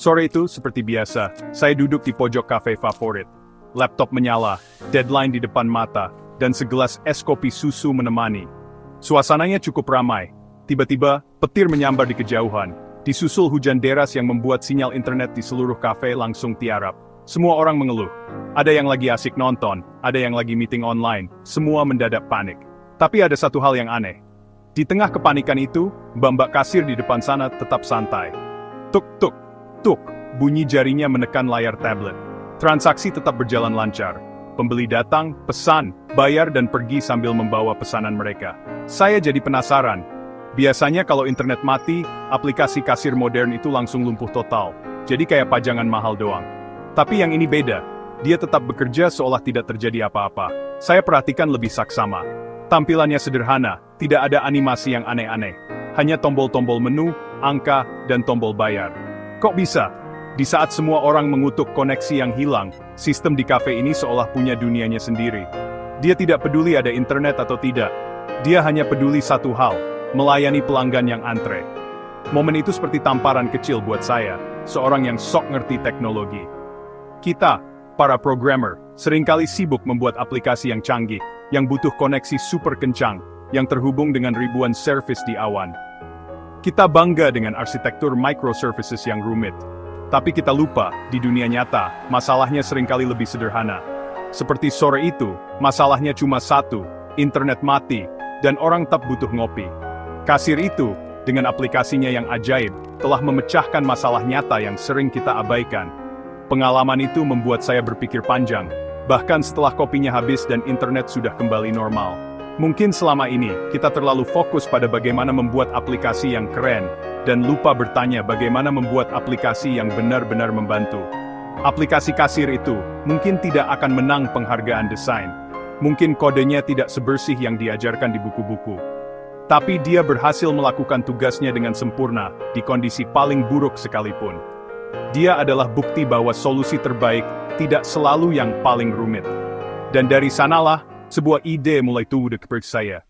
Sore itu, seperti biasa, saya duduk di pojok kafe favorit. Laptop menyala, deadline di depan mata, dan segelas es kopi susu menemani. Suasananya cukup ramai. Tiba-tiba, petir menyambar di kejauhan. Disusul hujan deras yang membuat sinyal internet di seluruh kafe langsung tiarap. Semua orang mengeluh. Ada yang lagi asik nonton, ada yang lagi meeting online, semua mendadak panik. Tapi ada satu hal yang aneh. Di tengah kepanikan itu, mbak-mbak kasir di depan sana tetap santai. Tuk tuk. Tuk, bunyi jarinya menekan layar tablet. Transaksi tetap berjalan lancar. Pembeli datang, pesan, bayar dan pergi sambil membawa pesanan mereka. Saya jadi penasaran. Biasanya kalau internet mati, aplikasi kasir modern itu langsung lumpuh total. Jadi kayak pajangan mahal doang. Tapi yang ini beda. Dia tetap bekerja seolah tidak terjadi apa-apa. Saya perhatikan lebih saksama. Tampilannya sederhana, tidak ada animasi yang aneh-aneh. Hanya tombol-tombol menu, angka, dan tombol bayar. Kok bisa? Di saat semua orang mengutuk koneksi yang hilang, sistem di kafe ini seolah punya dunianya sendiri. Dia tidak peduli ada internet atau tidak. Dia hanya peduli satu hal, melayani pelanggan yang antre. Momen itu seperti tamparan kecil buat saya, seorang yang sok ngerti teknologi. Kita, para programmer, seringkali sibuk membuat aplikasi yang canggih, yang butuh koneksi super kencang, yang terhubung dengan ribuan servis di awan. Kita bangga dengan arsitektur microservices yang rumit. Tapi kita lupa, di dunia nyata, masalahnya seringkali lebih sederhana. Seperti sore itu, masalahnya cuma satu, internet mati, dan orang tetap butuh ngopi. Kasir itu, dengan aplikasinya yang ajaib, telah memecahkan masalah nyata yang sering kita abaikan. Pengalaman itu membuat saya berpikir panjang, bahkan setelah kopinya habis dan internet sudah kembali normal. Mungkin selama ini, kita terlalu fokus pada bagaimana membuat aplikasi yang keren, dan lupa bertanya bagaimana membuat aplikasi yang benar-benar membantu. Aplikasi kasir itu, mungkin tidak akan menang penghargaan desain. Mungkin kodenya tidak sebersih yang diajarkan di buku-buku. Tapi dia berhasil melakukan tugasnya dengan sempurna, di kondisi paling buruk sekalipun. Dia adalah bukti bahwa solusi terbaik, tidak selalu yang paling rumit. Dan dari sanalah, sebuah ide mulai tumbuh di kepala saya.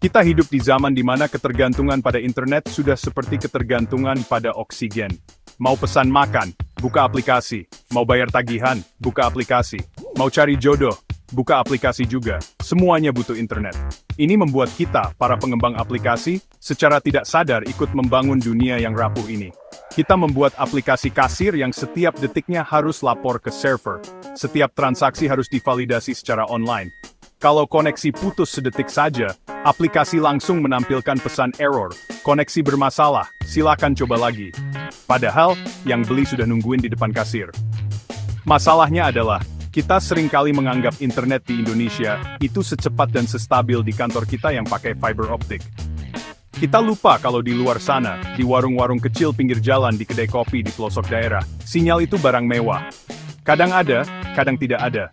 Kita hidup di zaman di mana ketergantungan pada internet sudah seperti ketergantungan pada oksigen. Mau pesan makan, buka aplikasi. Mau bayar tagihan, buka aplikasi. Mau cari jodoh, buka aplikasi juga. Semuanya butuh internet. Ini membuat kita, para pengembang aplikasi, secara tidak sadar ikut membangun dunia yang rapuh ini. Kita membuat aplikasi kasir yang setiap detiknya harus lapor ke server. Setiap transaksi harus divalidasi secara online. Kalau koneksi putus sedetik saja, aplikasi langsung menampilkan pesan error. Koneksi bermasalah, silakan coba lagi. Padahal, yang beli sudah nungguin di depan kasir. Masalahnya adalah, kita seringkali menganggap internet di Indonesia itu secepat dan sestabil di kantor kita yang pakai fiber optik. Kita lupa kalau di luar sana, di warung-warung kecil pinggir jalan di kedai kopi di pelosok daerah, sinyal itu barang mewah. Kadang ada, kadang tidak ada.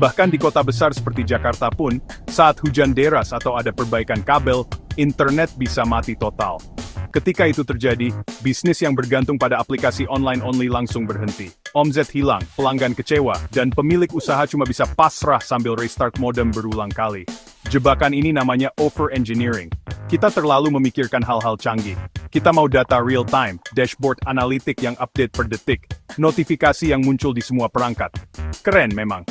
Bahkan di kota besar seperti Jakarta pun, saat hujan deras atau ada perbaikan kabel, internet bisa mati total. Ketika itu terjadi, bisnis yang bergantung pada aplikasi online-only langsung berhenti. Omzet hilang, pelanggan kecewa, dan pemilik usaha cuma bisa pasrah sambil restart modem berulang kali. Jebakan ini namanya over-engineering. Kita terlalu memikirkan hal-hal canggih. Kita mau data real-time, dashboard analitik yang update per detik, notifikasi yang muncul di semua perangkat. Keren memang.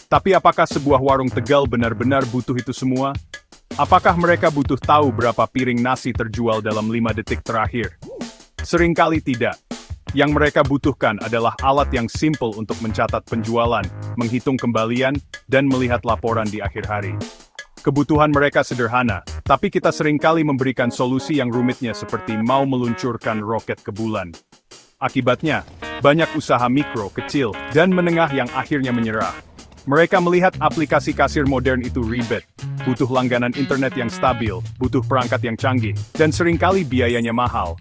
Tapi apakah sebuah warung Tegal benar-benar butuh itu semua? Apakah mereka butuh tahu berapa piring nasi terjual dalam 5 detik terakhir? Seringkali tidak. Yang mereka butuhkan adalah alat yang simple untuk mencatat penjualan, menghitung kembalian, dan melihat laporan di akhir hari. Kebutuhan mereka sederhana, tapi kita seringkali memberikan solusi yang rumitnya seperti mau meluncurkan roket ke bulan. Akibatnya, banyak usaha mikro, kecil, dan menengah yang akhirnya menyerah. Mereka melihat aplikasi kasir modern itu ribet, butuh langganan internet yang stabil, butuh perangkat yang canggih, dan seringkali biayanya mahal.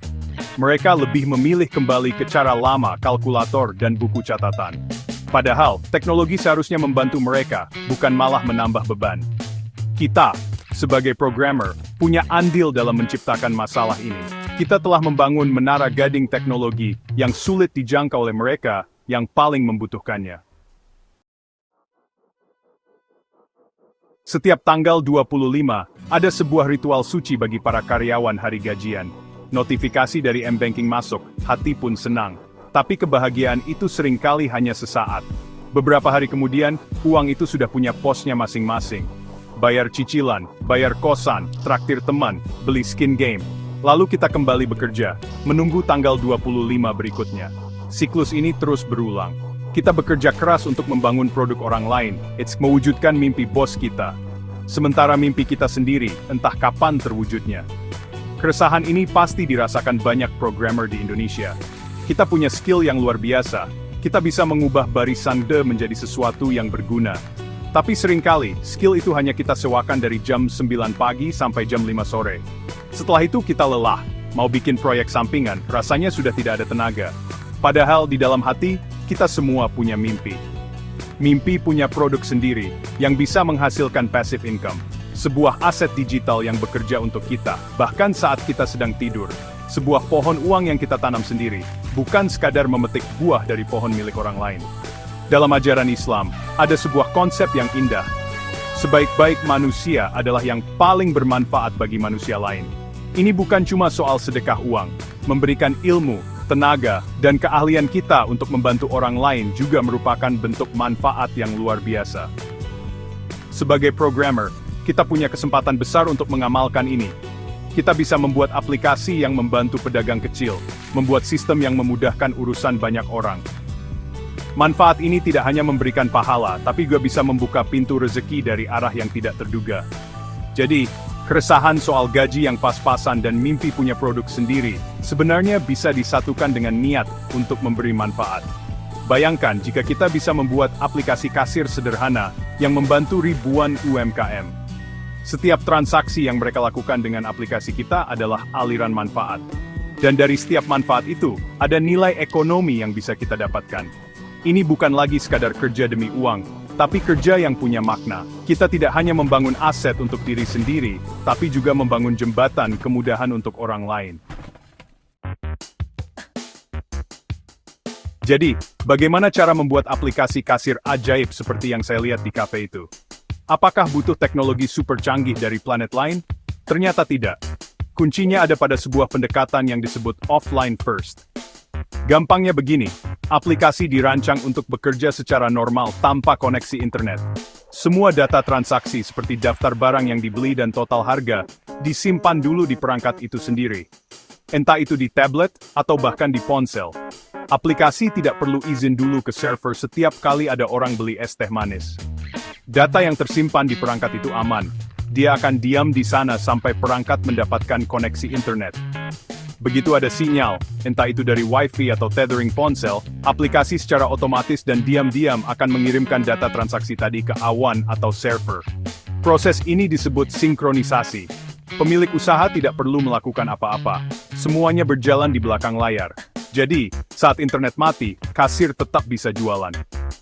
Mereka lebih memilih kembali ke cara lama, kalkulator, dan buku catatan. Padahal, teknologi seharusnya membantu mereka, bukan malah menambah beban. Kita, sebagai programmer, punya andil dalam menciptakan masalah ini. Kita telah membangun menara gading teknologi yang sulit dijangkau oleh mereka yang paling membutuhkannya. Setiap tanggal 25, ada sebuah ritual suci bagi para karyawan hari gajian. Notifikasi dari M-Banking masuk, hati pun senang. Tapi kebahagiaan itu seringkali hanya sesaat. Beberapa hari kemudian, uang itu sudah punya posnya masing-masing. Bayar cicilan, bayar kosan, traktir teman, beli skin game. Lalu kita kembali bekerja, menunggu tanggal 25 berikutnya. Siklus ini terus berulang. Kita bekerja keras untuk membangun produk orang lain, mewujudkan mimpi bos kita. Sementara mimpi kita sendiri, entah kapan terwujudnya. Keresahan ini pasti dirasakan banyak programmer di Indonesia. Kita punya skill yang luar biasa, kita bisa mengubah barisan D menjadi sesuatu yang berguna. Tapi seringkali, skill itu hanya kita sewakan dari jam 9 pagi sampai jam 5 sore. Setelah itu kita lelah, mau bikin proyek sampingan, rasanya sudah tidak ada tenaga. Padahal di dalam hati, kita semua punya mimpi. Mimpi punya produk sendiri, yang bisa menghasilkan passive income. Sebuah aset digital yang bekerja untuk kita, bahkan saat kita sedang tidur. Sebuah pohon uang yang kita tanam sendiri, bukan sekadar memetik buah dari pohon milik orang lain. Dalam ajaran Islam, ada sebuah konsep yang indah. Sebaik-baik manusia adalah yang paling bermanfaat bagi manusia lain. Ini bukan cuma soal sedekah uang, memberikan ilmu, tenaga, dan keahlian kita untuk membantu orang lain juga merupakan bentuk manfaat yang luar biasa. Sebagai programmer, kita punya kesempatan besar untuk mengamalkan ini. Kita bisa membuat aplikasi yang membantu pedagang kecil, membuat sistem yang memudahkan urusan banyak orang. Manfaat ini tidak hanya memberikan pahala, tapi juga bisa membuka pintu rezeki dari arah yang tidak terduga. Jadi, keresahan soal gaji yang pas-pasan dan mimpi punya produk sendiri, sebenarnya bisa disatukan dengan niat untuk memberi manfaat. Bayangkan jika kita bisa membuat aplikasi kasir sederhana yang membantu ribuan UMKM. Setiap transaksi yang mereka lakukan dengan aplikasi kita adalah aliran manfaat. Dan dari setiap manfaat itu, ada nilai ekonomi yang bisa kita dapatkan. Ini bukan lagi sekadar kerja demi uang, tapi kerja yang punya makna. Kita tidak hanya membangun aset untuk diri sendiri, tapi juga membangun jembatan kemudahan untuk orang lain. Jadi, bagaimana cara membuat aplikasi kasir ajaib seperti yang saya lihat di kafe itu? Apakah butuh teknologi super canggih dari planet lain? Ternyata tidak. Kuncinya ada pada sebuah pendekatan yang disebut offline first. Gampangnya begini, aplikasi dirancang untuk bekerja secara normal tanpa koneksi internet. Semua data transaksi seperti daftar barang yang dibeli dan total harga, disimpan dulu di perangkat itu sendiri. Entah itu di tablet, atau bahkan di ponsel. Aplikasi tidak perlu izin dulu ke server setiap kali ada orang beli es teh manis. Data yang tersimpan di perangkat itu aman. Dia akan diam di sana sampai perangkat mendapatkan koneksi internet. Begitu ada sinyal, entah itu dari Wi-Fi atau tethering ponsel, aplikasi secara otomatis dan diam-diam akan mengirimkan data transaksi tadi ke awan atau server. Proses ini disebut sinkronisasi. Pemilik usaha tidak perlu melakukan apa-apa. Semuanya berjalan di belakang layar. Jadi, saat internet mati, kasir tetap bisa jualan.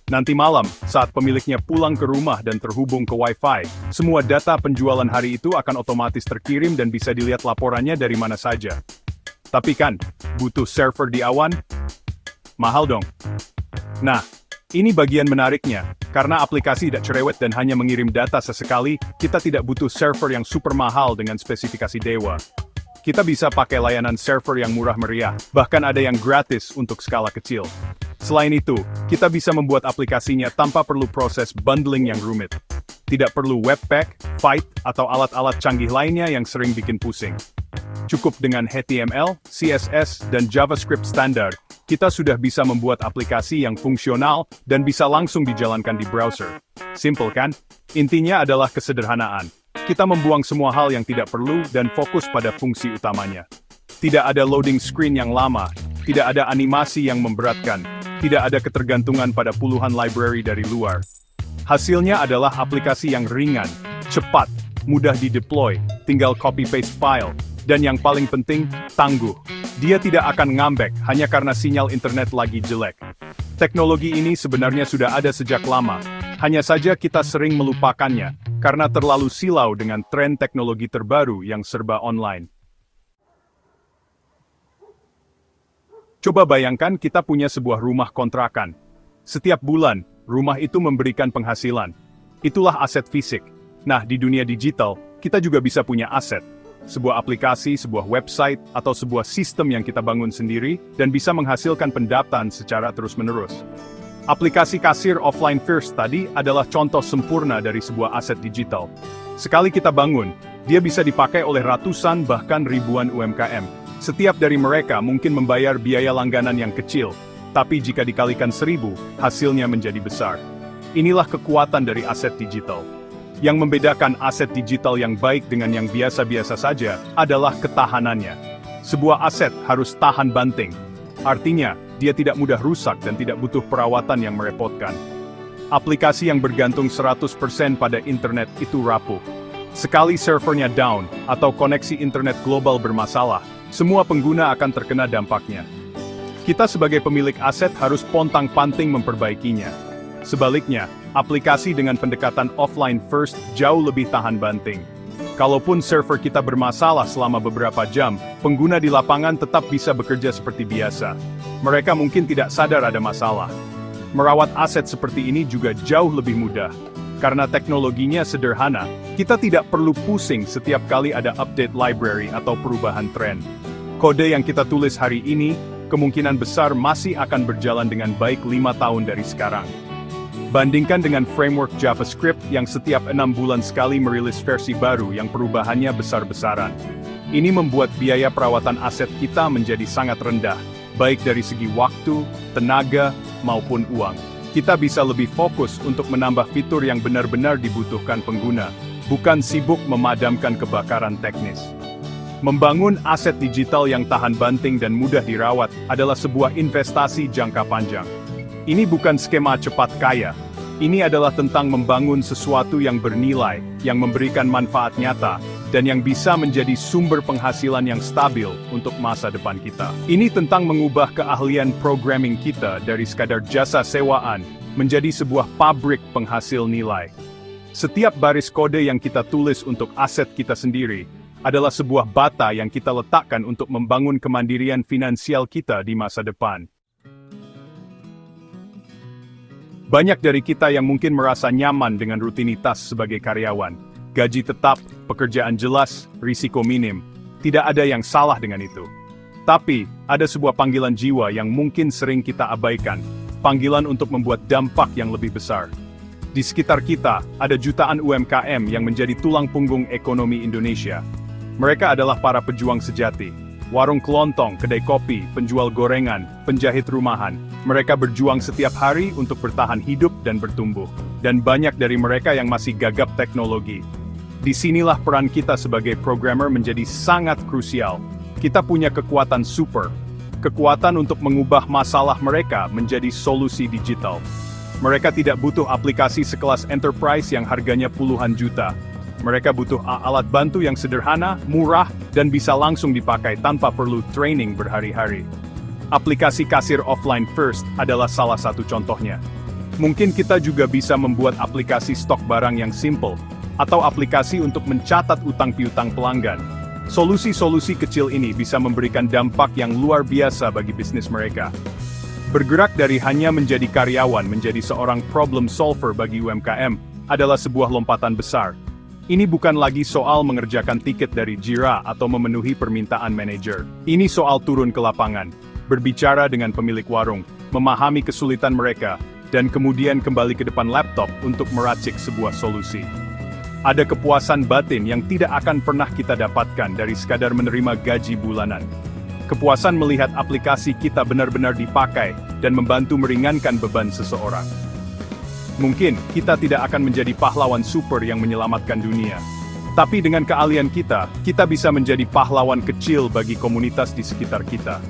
Nanti malam, saat pemiliknya pulang ke rumah dan terhubung ke Wi-Fi, semua data penjualan hari itu akan otomatis terkirim dan bisa dilihat laporannya dari mana saja. Tapi kan, butuh server di awan? Mahal dong. Nah, ini bagian menariknya. Karena aplikasi tidak cerewet dan hanya mengirim data sesekali, kita tidak butuh server yang super mahal dengan spesifikasi dewa. Kita bisa pakai layanan server yang murah meriah, bahkan ada yang gratis untuk skala kecil. Selain itu, kita bisa membuat aplikasinya tanpa perlu proses bundling yang rumit. Tidak perlu webpack, Fight, atau alat-alat canggih lainnya yang sering bikin pusing. Cukup dengan HTML, CSS, dan JavaScript standar, kita sudah bisa membuat aplikasi yang fungsional dan bisa langsung dijalankan di browser. Simple kan? Intinya adalah kesederhanaan. Kita membuang semua hal yang tidak perlu dan fokus pada fungsi utamanya. Tidak ada loading screen yang lama, tidak ada animasi yang memberatkan, tidak ada ketergantungan pada puluhan library dari luar. Hasilnya adalah aplikasi yang ringan, cepat, mudah di-deploy, tinggal copy-paste file, dan yang paling penting, tangguh. Dia tidak akan ngambek hanya karena sinyal internet lagi jelek. Teknologi ini sebenarnya sudah ada sejak lama, hanya saja kita sering melupakannya, karena terlalu silau dengan tren teknologi terbaru yang serba online. Coba bayangkan kita punya sebuah rumah kontrakan. Setiap bulan, rumah itu memberikan penghasilan. Itulah aset fisik. Nah, di dunia digital, kita juga bisa punya aset. sebuah aplikasi, sebuah website, atau sebuah sistem yang kita bangun sendiri, dan bisa menghasilkan pendapatan secara terus-menerus. Aplikasi kasir offline first tadi adalah contoh sempurna dari sebuah aset digital. Sekali kita bangun, dia bisa dipakai oleh ratusan bahkan ribuan UMKM. Setiap dari mereka mungkin membayar biaya langganan yang kecil, tapi jika dikalikan 1000, hasilnya menjadi besar. Inilah kekuatan dari aset digital. Yang membedakan aset digital yang baik dengan yang biasa-biasa saja adalah ketahanannya. Sebuah aset harus tahan banting. Artinya, dia tidak mudah rusak dan tidak butuh perawatan yang merepotkan. Aplikasi yang bergantung 100% pada internet itu rapuh. Sekali servernya down atau koneksi internet global bermasalah, semua pengguna akan terkena dampaknya. Kita sebagai pemilik aset harus pontang-panting memperbaikinya. Sebaliknya, aplikasi dengan pendekatan offline first jauh lebih tahan banting. Kalaupun server kita bermasalah selama beberapa jam, pengguna di lapangan tetap bisa bekerja seperti biasa. Mereka mungkin tidak sadar ada masalah. Merawat aset seperti ini juga jauh lebih mudah. Karena teknologinya sederhana, kita tidak perlu pusing setiap kali ada update library atau perubahan tren. Kode yang kita tulis hari ini, kemungkinan besar masih akan berjalan dengan baik 5 tahun dari sekarang. Bandingkan dengan framework JavaScript yang setiap 6 bulan sekali merilis versi baru yang perubahannya besar-besaran. Ini membuat biaya perawatan aset kita menjadi sangat rendah, baik dari segi waktu, tenaga, maupun uang. Kita bisa lebih fokus untuk menambah fitur yang benar-benar dibutuhkan pengguna, bukan sibuk memadamkan kebakaran teknis. Membangun aset digital yang tahan banting dan mudah dirawat adalah sebuah investasi jangka panjang. Ini bukan skema cepat kaya. Ini adalah tentang membangun sesuatu yang bernilai, yang memberikan manfaat nyata, dan yang bisa menjadi sumber penghasilan yang stabil untuk masa depan kita. Ini tentang mengubah keahlian programming kita dari sekadar jasa sewaan menjadi sebuah pabrik penghasil nilai. Setiap baris kode yang kita tulis untuk aset kita sendiri adalah sebuah bata yang kita letakkan untuk membangun kemandirian finansial kita di masa depan. Banyak dari kita yang mungkin merasa nyaman dengan rutinitas sebagai karyawan. Gaji tetap, pekerjaan jelas, risiko minim. Tidak ada yang salah dengan itu. Tapi, ada sebuah panggilan jiwa yang mungkin sering kita abaikan. Panggilan untuk membuat dampak yang lebih besar. Di sekitar kita, ada jutaan UMKM yang menjadi tulang punggung ekonomi Indonesia. Mereka adalah para pejuang sejati. Warung kelontong, kedai kopi, penjual gorengan, penjahit rumahan. Mereka berjuang setiap hari untuk bertahan hidup dan bertumbuh. Dan banyak dari mereka yang masih gagap teknologi. Disinilah peran kita sebagai programmer menjadi sangat krusial. Kita punya kekuatan super. Kekuatan untuk mengubah masalah mereka menjadi solusi digital. Mereka tidak butuh aplikasi sekelas enterprise yang harganya puluhan juta. Mereka butuh alat bantu yang sederhana, murah, dan bisa langsung dipakai tanpa perlu training berhari-hari. Aplikasi kasir offline first adalah salah satu contohnya. Mungkin kita juga bisa membuat aplikasi stok barang yang simple, atau aplikasi untuk mencatat utang piutang pelanggan. Solusi-solusi kecil ini bisa memberikan dampak yang luar biasa bagi bisnis mereka. Bergerak dari hanya menjadi karyawan menjadi seorang problem solver bagi UMKM adalah sebuah lompatan besar. Ini bukan lagi soal mengerjakan tiket dari Jira atau memenuhi permintaan manajer. Ini soal turun ke lapangan, berbicara dengan pemilik warung, memahami kesulitan mereka, dan kemudian kembali ke depan laptop untuk meracik sebuah solusi. Ada kepuasan batin yang tidak akan pernah kita dapatkan dari sekadar menerima gaji bulanan. Kepuasan melihat aplikasi kita benar-benar dipakai dan membantu meringankan beban seseorang. Mungkin kita tidak akan menjadi pahlawan super yang menyelamatkan dunia. Tapi dengan keahlian kita bisa menjadi pahlawan kecil bagi komunitas di sekitar kita.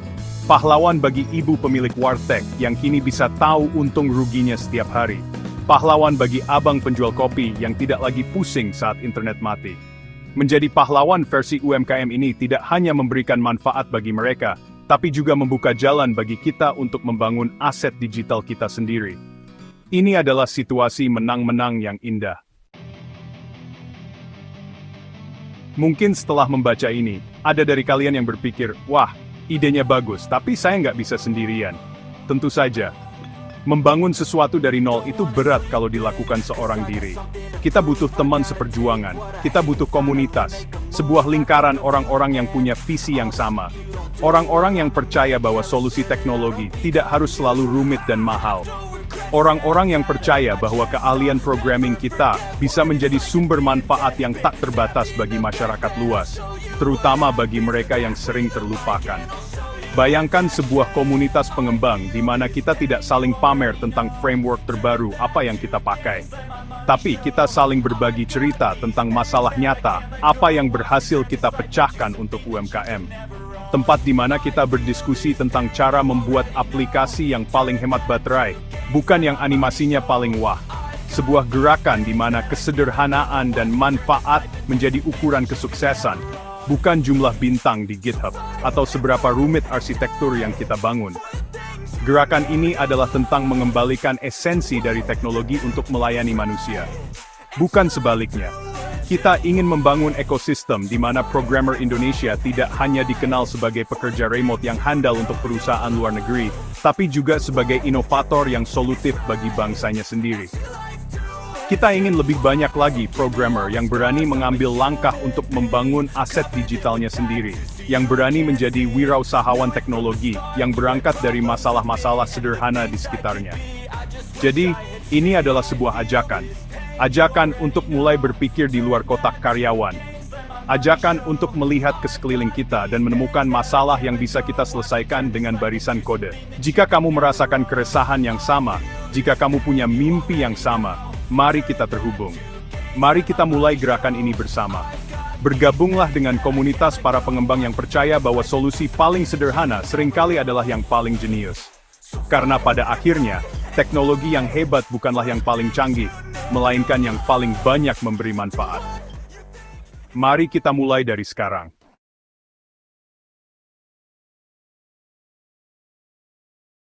Pahlawan bagi ibu pemilik warteg yang kini bisa tahu untung ruginya setiap hari. Pahlawan bagi abang penjual kopi yang tidak lagi pusing saat internet mati. Menjadi pahlawan versi UMKM ini tidak hanya memberikan manfaat bagi mereka, tapi juga membuka jalan bagi kita untuk membangun aset digital kita sendiri. Ini adalah situasi menang-menang yang indah. Mungkin setelah membaca ini, ada dari kalian yang berpikir, wah, idenya bagus, tapi saya nggak bisa sendirian. Tentu saja, membangun sesuatu dari nol itu berat kalau dilakukan seorang diri. Kita butuh teman seperjuangan, kita butuh komunitas, Sebuah lingkaran orang-orang yang punya visi yang sama. Orang-orang yang percaya bahwa solusi teknologi tidak harus selalu rumit dan mahal. Orang-orang yang percaya bahwa keahlian programming kita bisa menjadi sumber manfaat yang tak terbatas bagi masyarakat luas, terutama bagi mereka yang sering terlupakan. Bayangkan sebuah komunitas pengembang di mana kita tidak saling pamer tentang framework terbaru apa yang kita pakai. Tapi kita saling berbagi cerita tentang masalah nyata, apa yang berhasil kita pecahkan untuk UMKM. Tempat di mana kita berdiskusi tentang cara membuat aplikasi yang paling hemat baterai, bukan yang animasinya paling wah. Sebuah gerakan di mana kesederhanaan dan manfaat menjadi ukuran kesuksesan, bukan jumlah bintang di GitHub, atau seberapa rumit arsitektur yang kita bangun. Gerakan ini adalah tentang mengembalikan esensi dari teknologi untuk melayani manusia. Bukan sebaliknya. Kita ingin membangun ekosistem di mana programmer Indonesia tidak hanya dikenal sebagai pekerja remote yang handal untuk perusahaan luar negeri, tapi juga sebagai inovator yang solutif bagi bangsanya sendiri. Kita ingin lebih banyak lagi programmer yang berani mengambil langkah untuk membangun aset digitalnya sendiri, yang berani menjadi wirausahawan teknologi, yang berangkat dari masalah-masalah sederhana di sekitarnya. Jadi, ini adalah sebuah ajakan. Ajakan untuk mulai berpikir di luar kotak karyawan. Ajakan untuk melihat ke sekeliling kita dan menemukan masalah yang bisa kita selesaikan dengan barisan kode. Jika kamu merasakan keresahan yang sama, jika kamu punya mimpi yang sama, mari kita terhubung. Mari kita mulai gerakan ini bersama. Bergabunglah dengan komunitas para pengembang yang percaya bahwa solusi paling sederhana seringkali adalah yang paling jenius. Karena pada akhirnya, teknologi yang hebat bukanlah yang paling canggih, melainkan yang paling banyak memberi manfaat. Mari kita mulai dari sekarang.